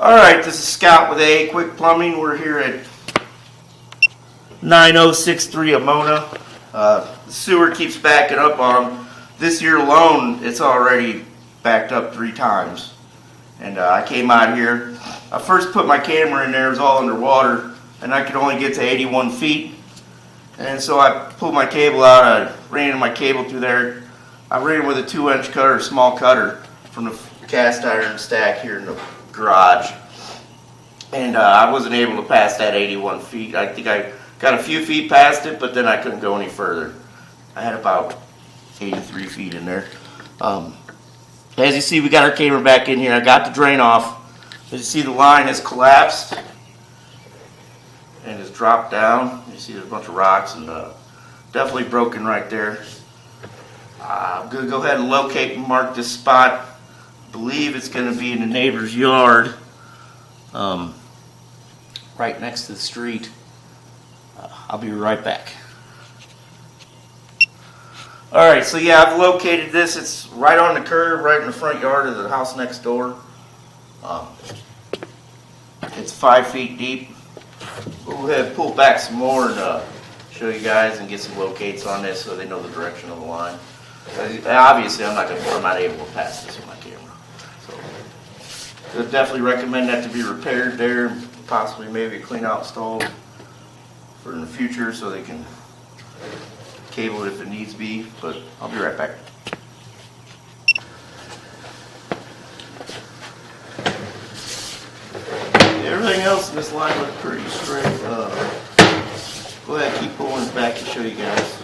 Alright, this is Scott with AAQUICK Plumbing. We're here at 9063 Amona. The sewer keeps backing up on them. This year alone, it's already backed up 3 times. And I came out here. I first put my camera in there, it was all underwater, and I could only get to 81 feet. And so I pulled my cable out, I ran my cable through there. I ran with a 2-inch cutter, a small cutter, from the cast iron stack here in the garage. And I wasn't able to pass that 81 feet. I think I got a few feet past it, but then I couldn't go any further. I had about 83 feet in there. As you see, we got our camera back in here. I got the drain off. As you see, the line has collapsed and has dropped down. You see there's a bunch of rocks and definitely broken right there. I'm going to go ahead and locate and mark this spot. I believe it's going to be in the neighbor's yard, right next to the street. I'll be right back. Alright, so yeah, I've located this. It's right on the curb, right in the front yard of the house next door. It's 5 feet deep. We'll go ahead and pull back some more and show you guys and get some locates on this so they know the direction of the line. Obviously, I'm not able to pass this with my camera. So, I'd definitely recommend that to be repaired there, possibly maybe a clean out installed for in the future so they can cable it if it needs be. But I'll be right back. Everything else in this line looks pretty straight. Go ahead, keep pulling it back to show you guys.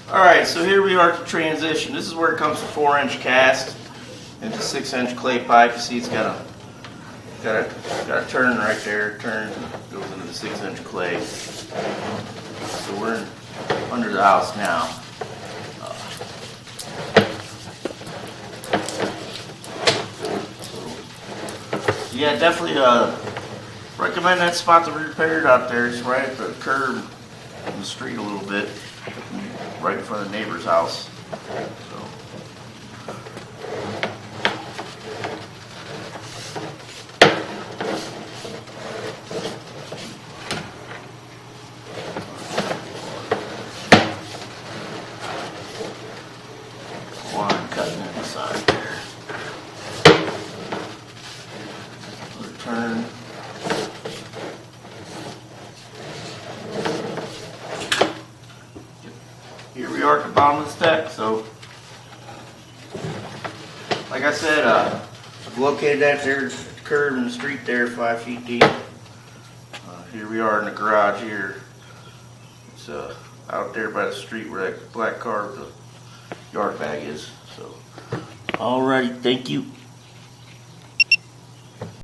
Alright, so here we are at the transition. This is where it comes to 4-inch cast into 6-inch clay pipe. You see it's got a turn right there. Turns and goes into the 6-inch clay. So we're under the house now. Yeah, definitely recommend that spot to be repaired out there. It's right at the curb in the street a little bit, right in front of the neighbor's house. So. Line cutting in the side there. Turn. Here we are at the bottom of the stack. So, like I said, I've located that there, curb in the street there, 5 feet deep. Here we are in the garage here. It's out there by the street where that black car with the yard bag is. So, alrighty, thank you.